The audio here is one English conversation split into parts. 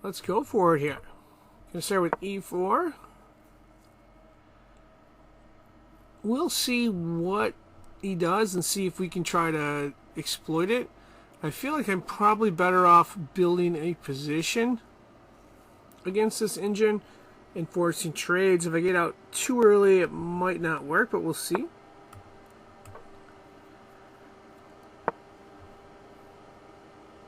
Let's go for it here. Gonna start with e4. We'll see what he does and see if we can try to exploit it. I feel like I'm probably better off building a position against this engine and forcing trades. If I get out too early, it might not work, but we'll see.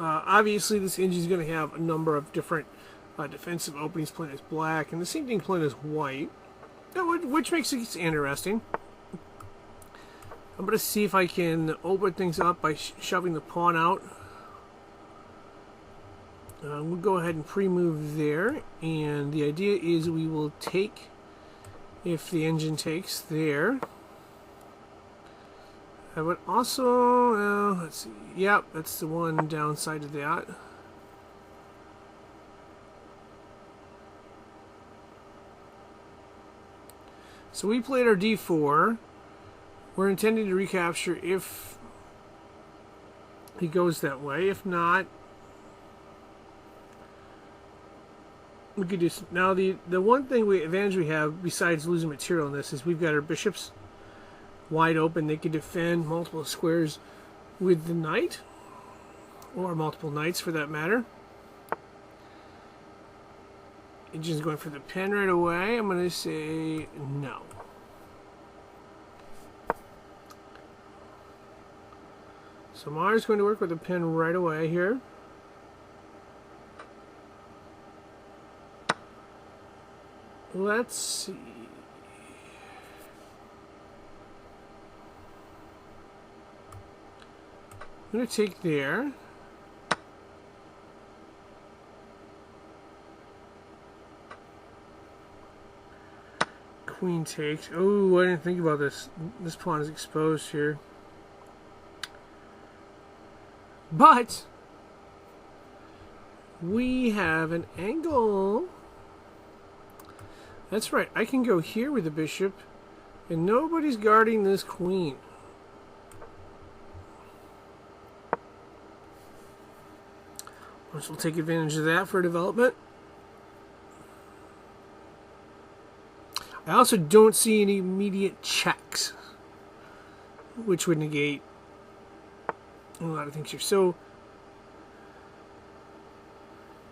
Obviously, this engine is going to have a number of different defensive openings playing as black, and the same thing playing as white, which makes it interesting. I'm going to see if I can open things up by shoving the pawn out. We'll go ahead and pre-move there, and the idea is we will take, if the engine takes there. I would also, let's see, yep, that's the one downside of that. So we played our d4. We're intending to recapture if he goes that way. If not, we could do. Now the one advantage we have besides losing material in this is we've got our bishops wide open. They can defend multiple squares with the knight, or multiple knights for that matter. Engine's going for the pen right away. I'm going to say no. So Mars going to work with the pen right away here. Let's see. I'm going to take there. Queen takes. Oh, I didn't think about this. This pawn is exposed here. But we have an angle. That's right. I can go here with the bishop, and nobody's guarding this queen. Which will take advantage of that for development. I also don't see any immediate checks, which would negate a lot of things here. So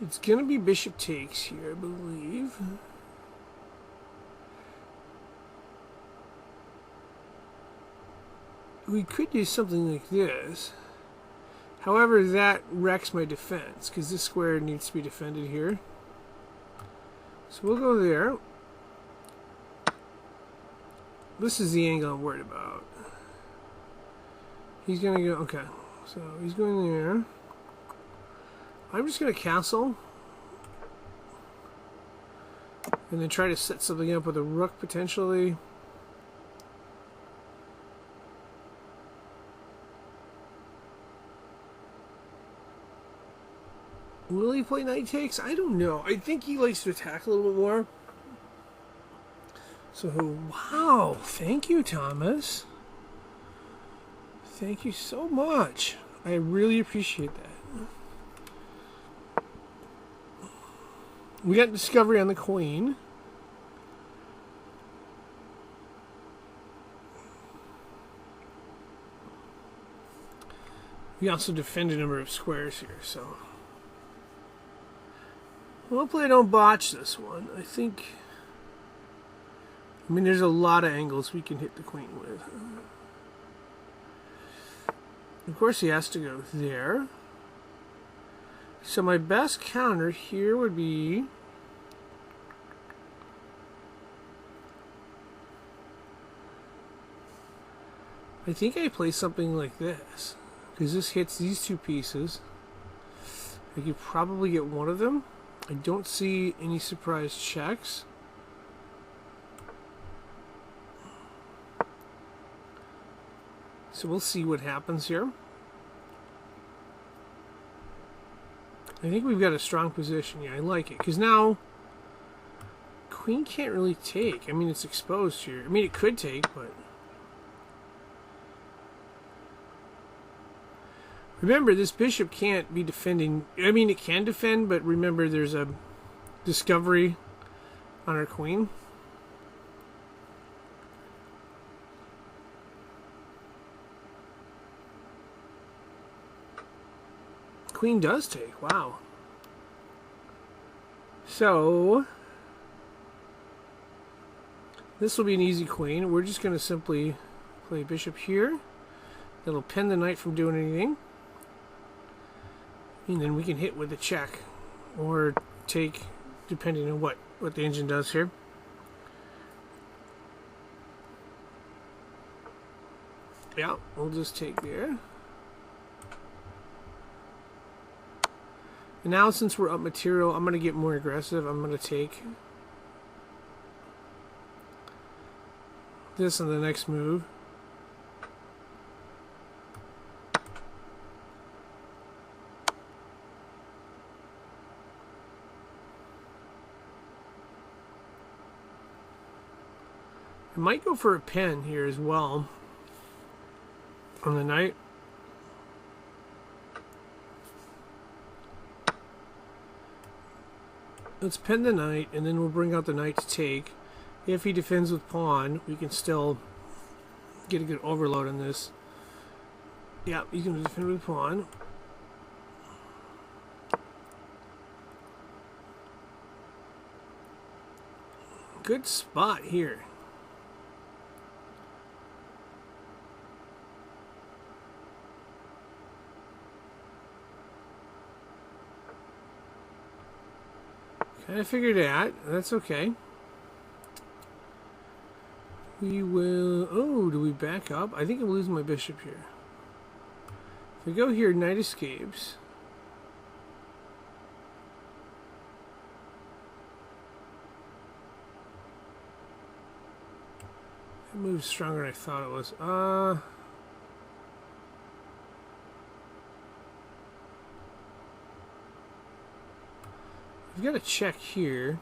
it's going to be bishop takes here, I believe. We could do something like this. However, that wrecks my defense, because this square needs to be defended here. So we'll go there. This is the angle I'm worried about. He's going to go, okay. So he's going there. I'm just going to castle. And then try to set something up with a rook, potentially. Will he play knight takes? I don't know. I think he likes to attack a little bit more. So, wow. Thank you, Thomas. Thank you so much. I really appreciate that. We got discovery on the queen. We also defend a number of squares here, so... hopefully I don't botch this one. I think... I mean, there's a lot of angles we can hit the queen with. Of course, he has to go there. So my best counter here would be... I think I play something like this. Because this hits these two pieces. I could probably get one of them. I don't see any surprise checks. So we'll see what happens here. I think we've got a strong position. Yeah, I like it. Because now, queen can't really take. I mean, it's exposed here. I mean, it could take, but... Remember, this bishop can't be defending. I mean, it can defend, but remember, there's a discovery on our queen. Queen does take. Wow. So this will be an easy queen. We're just going to simply play bishop here. That'll pin the knight from doing anything. And then we can hit with a check or take, depending on what the engine does here. Yeah, we'll just take there. And now since we're up material, I'm going to get more aggressive. I'm going to take this on the next move. I might go for a pin here as well on the knight. Let's pin the knight, and then we'll bring out the knight to take. If he defends with pawn, we can still get a good overload on this. Yeah, you can defend with pawn. Good spot here. I figured that. That's okay. We will... Oh, do we back up? I think I'm losing my bishop here. If we go here, knight escapes. That move's stronger than I thought it was. We've got a check here.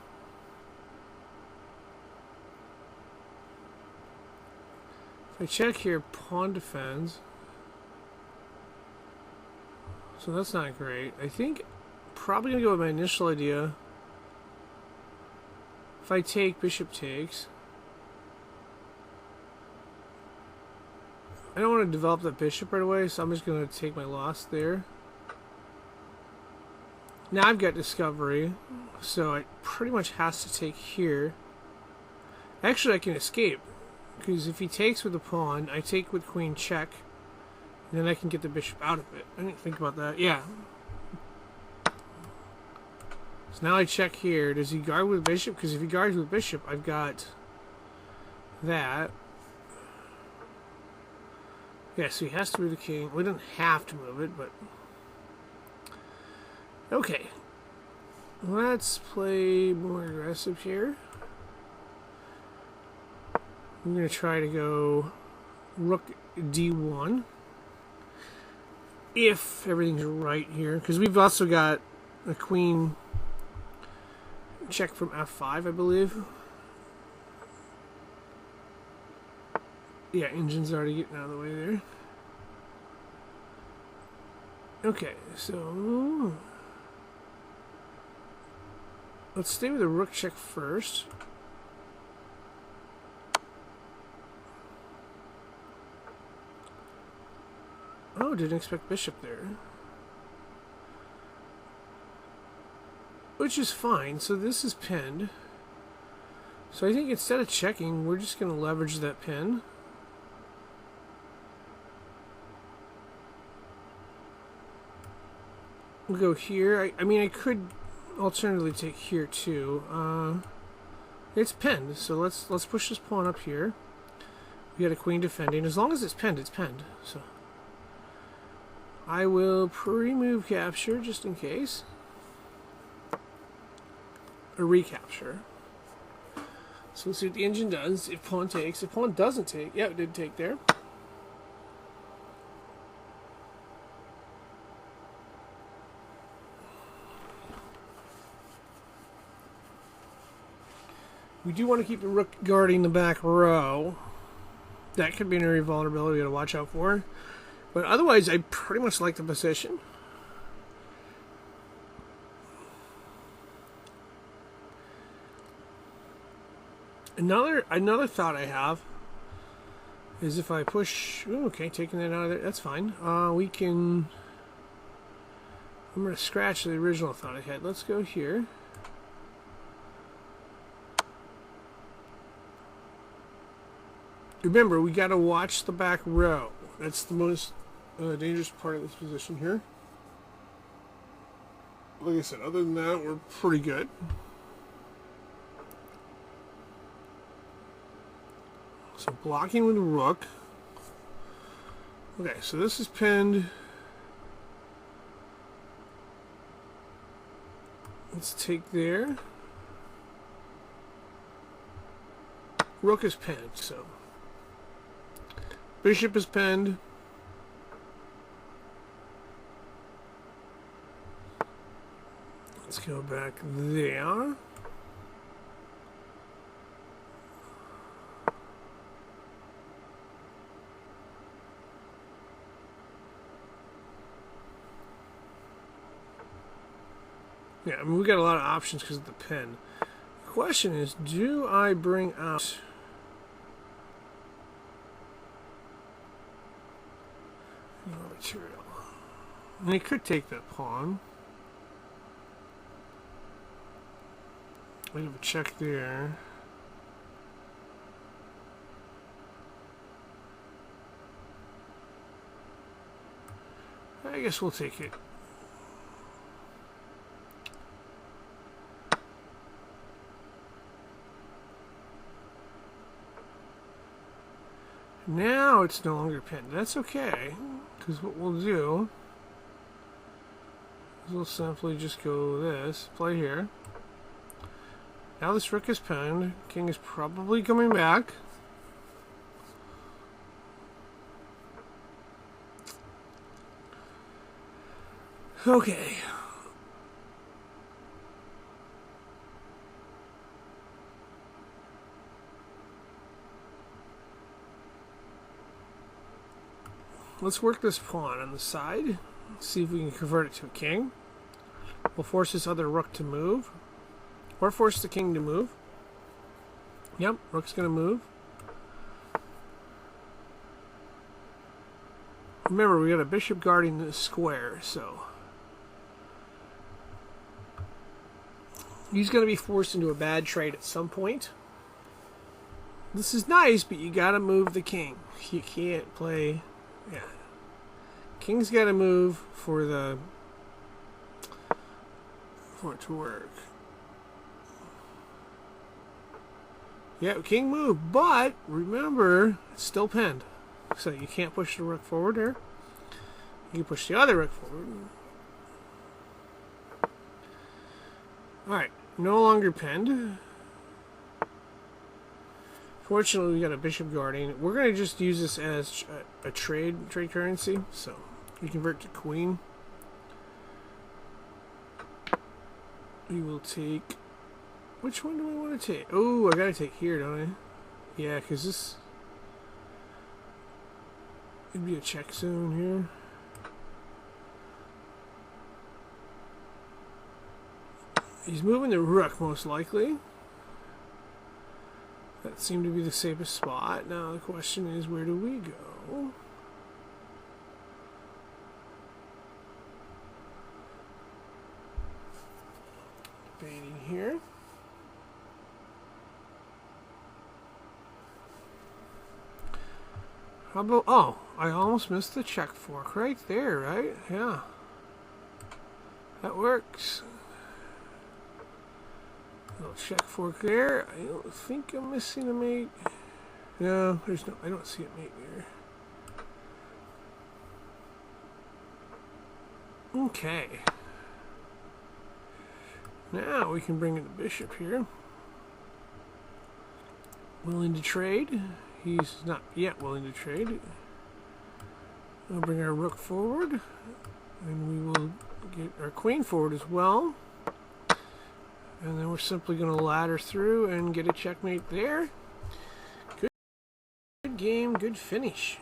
If I check here, pawn defends. So that's not great. I think probably gonna go with my initial idea. If I take, bishop takes. I don't want to develop that bishop right away, so I'm just gonna take my loss there. Now I've got discovery, so it pretty much has to take here. Actually, I can escape, because if he takes with the pawn, I take with queen check, and then I can get the bishop out of it. I didn't think about that. Yeah. So now I check here. Does he guard with bishop? Because if he guards with bishop, I've got that. Yeah, so he has to move the king. We don't have to move it, but... Okay, let's play more aggressive here. I'm going to try to go rook d1 if everything's right here, because we've also got a queen check from f5, I believe. Yeah, engine's already getting out of the way there. Okay, so... let's stay with the rook check first. Oh, didn't expect bishop there. Which is fine. So this is pinned. So I think instead of checking, we're just going to leverage that pin. We'll go here. I mean, I could alternatively take here too. It's pinned, so let's push this pawn up here. We got a queen defending. As long as it's pinned, it's pinned. So I will pre-move capture just in case. A recapture. So let's see what the engine does. If pawn takes, if pawn doesn't take, yeah, it did take there. We do want to keep the rook guarding the back row. That could be an area of vulnerability to watch out for. But otherwise, I pretty much like the position. Another thought I have is if I push... Ooh, okay, taking that out of there, that's fine. We can... I'm going to scratch the original thought I had. Let's go here. Remember, we got to watch the back row. That's the most dangerous part of this position here. Like I said, other than that, we're pretty good. So blocking with the rook. Okay, so this is pinned. Let's take there. Rook is pinned, so bishop is pinned. Let's go back there. Yeah, I mean, we got a lot of options because of the pin. The question is, do I bring out... more material? And he could take that pawn. Bit of a check there. I guess we'll take it. Now it's no longer pinned. That's okay, because what we'll do is we'll simply just go this, play here. Now this rook is pinned. King is probably coming back. Okay. Let's work this pawn on the side. See if we can convert it to a king. We'll force this other rook to move. Or force the king to move. Yep, rook's going to move. Remember, we got a bishop guarding the square, so... he's going to be forced into a bad trade at some point. This is nice, but you got to move the king. You can't play... yeah. King's got to move for it to work. Yeah, king moved, but remember, it's still pinned. So you can't push the rook forward here. You can push the other rook forward. Alright, no longer pinned. Fortunately, we got a bishop guarding. We're going to just use this as a trade currency. So we convert to queen. We will take... which one do I want to take? Oh, I got to take here, don't I? Yeah, because this... it'd be a check zone here. He's moving the rook, most likely. That seemed to be the safest spot. Now the question is, where do we go? Debating here. How about... oh, I almost missed the check fork right there, right? Yeah. That works. Little check fork there. I don't think I'm missing a mate. No, there's no... I don't see a mate there. Okay. Now we can bring in the bishop here. Willing to trade. He's not yet willing to trade. We'll bring our rook forward. And we will get our queen forward as well. And then we're simply going to ladder through and get a checkmate there. Good game, good finish.